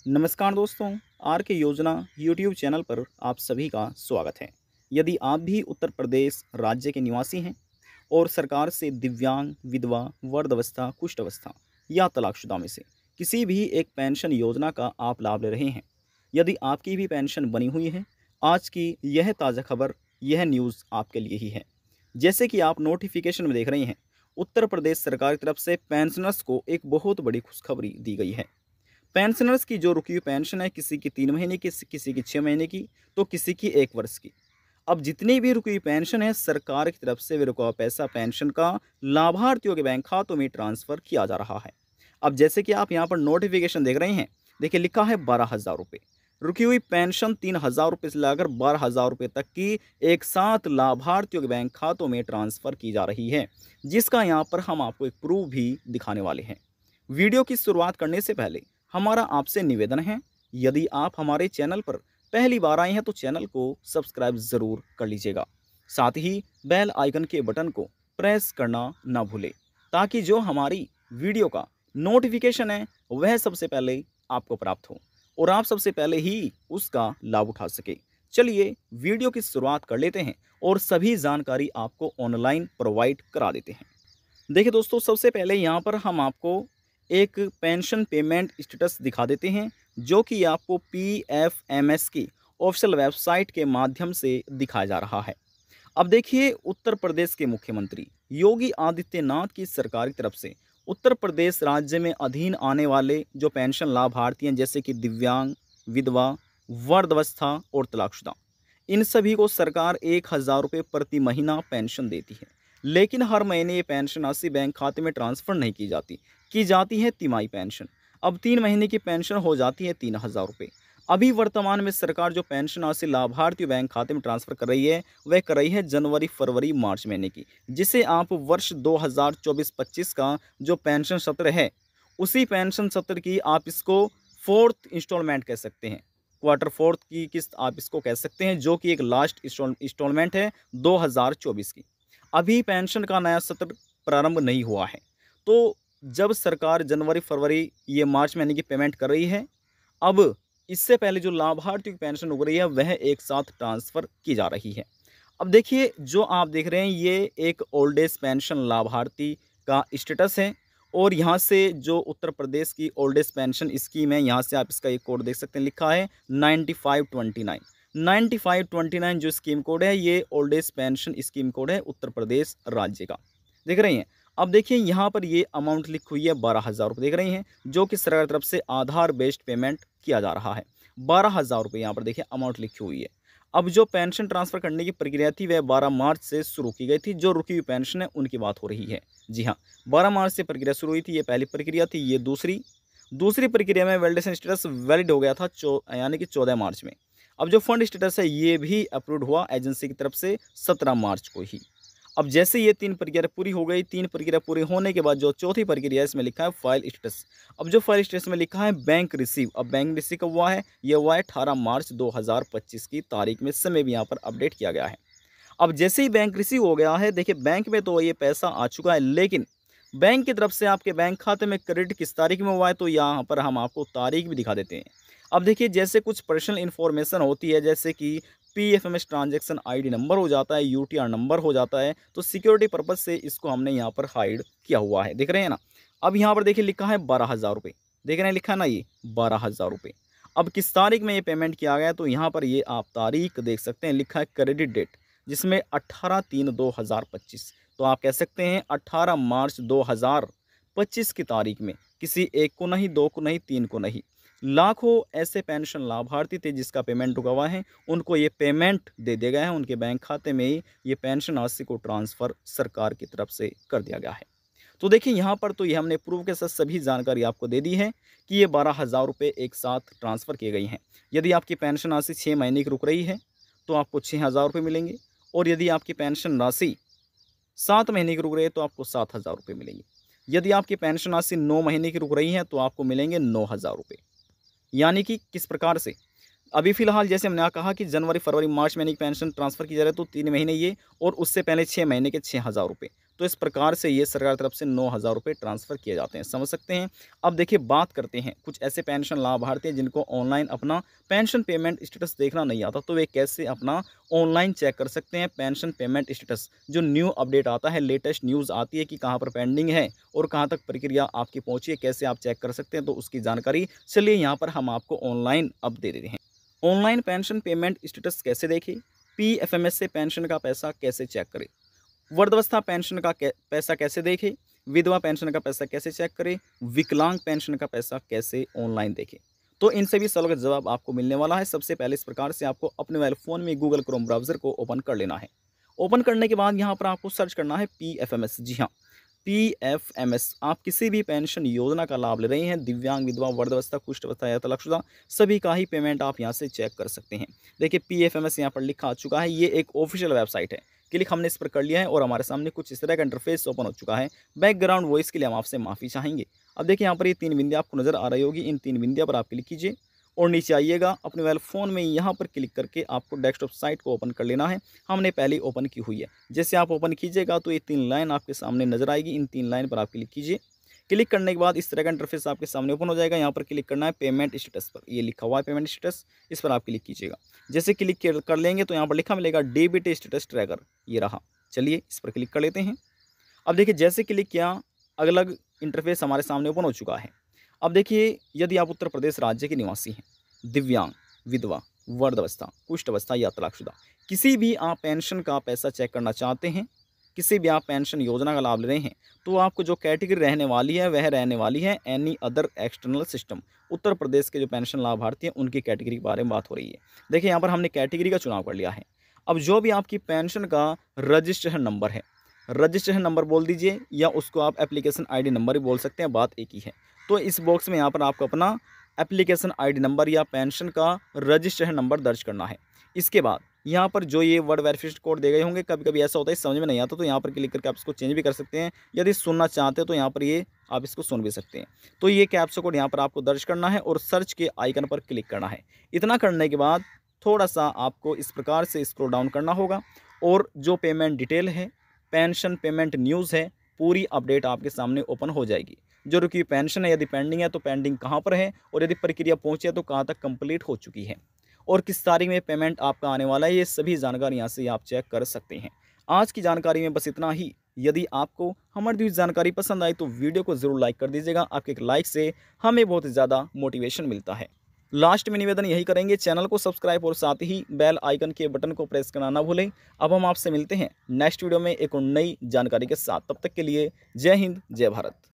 नमस्कार दोस्तों, आर के योजना यूट्यूब चैनल पर आप सभी का स्वागत है। यदि आप भी उत्तर प्रदेश राज्य के निवासी हैं और सरकार से दिव्यांग, विधवा, वृद्धावस्था, कुष्ठ अवस्था या तलाकशुदा में से किसी भी एक पेंशन योजना का आप लाभ ले रहे हैं, यदि आपकी भी पेंशन बनी हुई है, आज की यह ताज़ा खबर, यह न्यूज़ आपके लिए ही है। जैसे कि आप नोटिफिकेशन में देख रहे हैं, उत्तर प्रदेश सरकार की तरफ से पेंशनर्स को एक बहुत बड़ी खुशखबरी दी गई है। पेंशनर्स की जो रुकी हुई पेंशन है, किसी की 3 महीने की, किसी की 6 महीने की, तो किसी की 1 वर्ष की। अब जितनी भी रुकी हुई पेंशन है, सरकार की तरफ से वे रुका हुआ पैसा पेंशन का लाभार्थियों के बैंक खातों में ट्रांसफ़र किया जा रहा है। अब जैसे कि आप यहाँ पर नोटिफिकेशन देख रहे हैं, देखिए लिखा है 12,000 रुपये। रुकी हुई पेंशन 3,000 रुपये से लेकर 12,000 रुपये तक की एक साथ लाभार्थियों के बैंक खातों में ट्रांसफ़र की जा रही है, जिसका यहाँ पर हम आपको एक प्रूफ भी दिखाने वाले हैं। वीडियो की शुरुआत करने से पहले हमारा आपसे निवेदन है, यदि आप हमारे चैनल पर पहली बार आए हैं तो चैनल को सब्सक्राइब ज़रूर कर लीजिएगा। साथ ही बेल आइकन के बटन को प्रेस करना ना भूलें, ताकि जो हमारी वीडियो का नोटिफिकेशन है वह सबसे पहले आपको प्राप्त हो और आप सबसे पहले ही उसका लाभ उठा सके। चलिए वीडियो की शुरुआत कर लेते हैं और सभी जानकारी आपको ऑनलाइन प्रोवाइड करा देते हैं। देखिए दोस्तों, सबसे पहले यहाँ पर हम आपको एक पेंशन पेमेंट स्टेटस दिखा देते हैं, जो कि आपको पीएफएमएस की ऑफिशियल वेबसाइट के माध्यम से दिखाया जा रहा है। अब देखिए, उत्तर प्रदेश के मुख्यमंत्री योगी आदित्यनाथ की सरकार की तरफ से उत्तर प्रदेश राज्य में अधीन आने वाले जो पेंशन लाभार्थी हैं, जैसे कि दिव्यांग, विधवा, वृद्धावस्था और तलाकशुदा, इन सभी को सरकार 1,000 रुपये प्रति महीना पेंशन देती है। लेकिन हर महीने ये पेंशन राशि बैंक खाते में ट्रांसफ़र नहीं की जाती है तिमाही पेंशन। अब 3 महीने की पेंशन हो जाती है 3,000 रुपये। अभी वर्तमान में सरकार जो पेंशन राशि लाभार्थी बैंक खाते में ट्रांसफ़र कर रही है, वह कर रही है जनवरी, फरवरी, मार्च महीने की, जिसे आप वर्ष 2024-25 का जो पेंशन सत्र है, उसी पेंशन सत्र की आप इसको 4th इंस्टॉलमेंट कह सकते हैं। क्वार्टर 4th की किस्त आप इसको कह सकते हैं, जो कि एक लास्ट इंस्टॉलमेंट है 2024 की। अभी पेंशन का नया सत्र प्रारंभ नहीं हुआ है। तो जब सरकार जनवरी, फरवरी, ये मार्च महीने की पेमेंट कर रही है, अब इससे पहले जो लाभार्थियों की पेंशन उग रही है, वह एक साथ ट्रांसफ़र की जा रही है। अब देखिए, जो आप देख रहे हैं, ये एक ओल्ड एज पेंशन लाभार्थी का स्टेटस है और यहाँ से जो उत्तर प्रदेश की ओल्ड एज पेंशन स्कीम है, यहाँ से आप इसका एक कोड देख सकते हैं, लिखा है 9529। 9529 जो स्कीम कोड है, ये old age pension scheme code है उत्तर प्रदेश राज्य का। देख रहे हैं? अब देखिए, यहाँ पर ये अमाउंट लिखी हुई है 12,000 रुपये, देख रहे हैं, जो कि सरकार की तरफ से आधार बेस्ड पेमेंट किया जा रहा है। 12,000 रुपये यहाँ पर देखिए अमाउंट लिखी हुई है। अब जो पेंशन ट्रांसफ़र करने की प्रक्रिया थी, वह 12 मार्च से शुरू की गई थी। जो रुकी हुई पेंशन है, उनकी बात हो रही है। जी हाँ, 12 मार्च से प्रक्रिया शुरू हुई थी, ये पहली प्रक्रिया थी। ये दूसरी प्रक्रिया में वैलिडेशन स्टेटस वैलिड हो गया था यानी कि 14 मार्च में। अब जो फंड स्टेटस है, ये भी अप्रूव्ड हुआ एजेंसी की तरफ से 17 मार्च को ही। अब जैसे ये 3 प्रक्रिया पूरी हो गई, 3 प्रक्रिया पूरी होने के बाद जो चौथी प्रक्रिया है, इसमें लिखा है फाइल स्टेटस। अब जो फाइल स्टेटस में लिखा है बैंक रिसीव, अब बैंक रिसीव कब हुआ है? ये हुआ है 18 मार्च 2025 की तारीख में, समय भी यहाँ पर अपडेट किया गया है। अब जैसे ही बैंक रिसीव हो गया है, देखिए बैंक में तो ये पैसा आ चुका है, लेकिन बैंक की तरफ से आपके बैंक खाते में क्रेडिट किस तारीख में हुआ है, तो यहाँ पर हम आपको तारीख भी दिखा देते हैं। अब देखिए, जैसे कुछ पर्सनल इन्फॉर्मेशन होती है, जैसे कि पीएफएमएस ट्रांजैक्शन आईडी नंबर हो जाता है, यूटीआर नंबर हो जाता है, तो सिक्योरिटी पर्पज़ से इसको हमने यहाँ पर हाइड किया हुआ है, देख रहे हैं ना। अब यहाँ पर देखिए लिखा है 12,000 रुपये, देख रहे हैं लिखा है ना, ये 12,000 रुपये। अब किस तारीख में ये पेमेंट किया गया है, तो यहाँ पर ये आप तारीख देख सकते हैं, लिखा है क्रेडिट डेट, जिसमें 18/3/2025। तो आप कह सकते हैं 18 मार्च 2025 की तारीख में, किसी एक को नहीं, दो को नहीं, तीन को नहीं, लाखों ऐसे पेंशन लाभार्थी थे जिसका पेमेंट रुका हुआ है, उनको ये पेमेंट दे दिया गया है। उनके बैंक खाते में ही ये पेंशन राशि को ट्रांसफ़र सरकार की तरफ से कर दिया गया है। तो देखिए, यहाँ पर तो ये हमने प्रूफ के साथ सभी जानकारी आपको दे दी है कि ये 12,000 रुपये एक साथ ट्रांसफ़र किए गई हैं। यदि आपकी पेंशन राशि 6 महीने की रुक रही है, तो आपको 6,000 रुपये मिलेंगे, और यदि आपकी पेंशन राशि 7 महीने की रुक रही है, तो आपको 7,000 रुपये मिलेंगे। यदि आपकी पेंशन राशि 9 महीने की रुक रही है, तो आपको मिलेंगे 9,000 रुपये। यानी कि किस प्रकार से, अभी फ़िलहाल जैसे हमने कहा कि जनवरी, फरवरी, मार्च महीने की पेंशन ट्रांसफ़र की जा रही है, तो 3 महीने ये, और उससे पहले 6 महीने के 6,000 रुपये। तो इस प्रकार से ये सरकार की तरफ से 9,000 रुपये ट्रांसफ़र किए जाते हैं, समझ सकते हैं। अब देखिए बात करते हैं कुछ ऐसे पेंशन लाभार्थी हैं जिनको ऑनलाइन अपना पेंशन पेमेंट स्टेटस देखना नहीं आता, तो वे कैसे अपना ऑनलाइन चेक कर सकते हैं पेंशन पेमेंट स्टेटस। जो न्यू अपडेट आता है, लेटेस्ट न्यूज़ आती है कि कहाँ पर पेंडिंग है और कहाँ तक प्रक्रिया आपकी पहुँची है, कैसे आप चेक कर सकते हैं, तो उसकी जानकारी चलिए यहाँ पर हम आपको ऑनलाइन अब दे देते हैं। ऑनलाइन पेंशन पेमेंट स्टेटस कैसे देखें, पीएफएमएस से पेंशन का पैसा कैसे चेक करें, वृद्धावस्था पेंशन का पैसा कैसे देखें, विधवा पेंशन का पैसा कैसे चेक करें, विकलांग पेंशन का पैसा कैसे ऑनलाइन देखें। तो इन सभी सवालों का जवाब आपको मिलने वाला है। सबसे पहले इस प्रकार से आपको अपने मोबाइल फ़ोन में गूगल क्रोम ब्राउज़र को ओपन कर लेना है। ओपन करने के बाद यहाँ पर आपको सर्च करना है पीएफएमएस। जी हाँ, पीएफएमएस। आप किसी भी पेंशन योजना का लाभ ले रहे हैं, दिव्यांग, विधवा, वृद्धावस्था, कुष्ठ अवस्था या तलाकशुदा, सभी का ही पेमेंट आप यहाँ से चेक कर सकते हैं। देखिए पीएफएमएस यहाँ पर लिखा आ चुका है, ये एक ऑफिशियल वेबसाइट है। क्लिक हमने इस पर कर लिया है और हमारे सामने कुछ इस तरह का इंटरफेस ओपन हो चुका है। बैकग्राउंड वॉइस के लिए हम आपसे माफ़ी चाहेंगे। अब देखिए यहाँ पर ये 3 बिंदियाँ आपको नज़र आ रही होगी, इन 3 बिंदियों पर आप क्लिक कीजिए और नीचे आइएगा। अपने मोबाइल फ़ोन में यहाँ पर क्लिक करके आपको डेस्कटॉप साइट को ओपन कर लेना है। हमने पहले ही ओपन की हुई है। जैसे आप ओपन कीजिएगा तो ये 3 लाइन आपके सामने नज़र आएगी, इन 3 लाइन पर आप क्लिक कीजिए। क्लिक करने के बाद इस तरह का इंटरफेस आपके सामने ओपन हो जाएगा। यहाँ पर क्लिक करना है पेमेंट स्टेटस पर, ये लिखा हुआ है पेमेंट स्टेटस, इस पर आप क्लिक कीजिएगा। जैसे क्लिक कर लेंगे तो यहाँ पर लिखा मिलेगा डेबिट स्टेटस ट्रैकर, ये रहा। चलिए इस पर क्लिक कर लेते हैं। अब देखिए जैसे क्लिक किया, अलग इंटरफेस हमारे सामने ओपन हो चुका है। अब देखिए यदि आप उत्तर प्रदेश राज्य के निवासी हैं, दिव्यांग, विधवा, वृद्धावस्था, कुष्ठ अवस्था या तलाकशुदा, किसी भी आप पेंशन का पैसा चेक करना चाहते हैं, किसी भी आप पेंशन योजना का लाभ ले रहे हैं, तो आपको जो कैटेगरी रहने वाली है वह रहने वाली है any other external system. Uttar Pradesh के जो पेंशन लाभार्थी हैं उनकी कैटेगरी के बारे में बात हो रही है। देखिए यहाँ पर हमने कैटेगरी का चुनाव कर लिया है। अब जो भी आपकी पेंशन का रजिस्ट्रेशन नंबर है, रजिस्ट्रेशन नंबर बोल दीजिए या उसको आप एप्लीकेशन आईडी नंबर ही बोल सकते हैं, बात एक ही है। तो इस बॉक्स में यहाँ पर आपको अपना एप्लीकेशन आईडी नंबर या पेंशन का रजिस्ट्रेशन नंबर दर्ज करना है। इसके बाद यहाँ पर जो ये वर्ड वेरिफिकेशन कोड दे गए होंगे, कभी कभी ऐसा होता है समझ में नहीं आता, तो यहाँ पर क्लिक करके आप इसको चेंज भी कर सकते हैं। यदि सुनना चाहते हैं तो यहाँ पर ये आप इसको सुन भी सकते हैं। तो ये कैप्चा कोड यहाँ पर आपको दर्ज करना है और सर्च के आइकन पर क्लिक करना है। इतना करने के बाद थोड़ा सा आपको इस प्रकार से स्क्रॉल डाउन करना होगा और जो पेमेंट डिटेल है, पेंशन पेमेंट न्यूज़ है, पूरी अपडेट आपके सामने ओपन हो जाएगी। जो रुकी पेंशन है, यदि पेंडिंग है तो पेंडिंग कहाँ पर है, और यदि प्रक्रिया पहुँची है तो कहाँ तक कंप्लीट हो चुकी है, और किस तारीख में पेमेंट आपका आने वाला है, ये सभी जानकारी यहाँ से आप चेक कर सकते हैं। आज की जानकारी में बस इतना ही। यदि आपको हमारी दी हुई जानकारी पसंद आई तो वीडियो को ज़रूर लाइक कर दीजिएगा। आपके एक लाइक से हमें बहुत ज़्यादा मोटिवेशन मिलता है। लास्ट में निवेदन यही करेंगे, चैनल को सब्सक्राइब और साथ ही बेल आइकन के बटन को प्रेस करना ना भूलें। अब हम आपसे मिलते हैं नेक्स्ट वीडियो में एक और नई जानकारी के साथ। तब तक के लिए जय हिंद, जय भारत।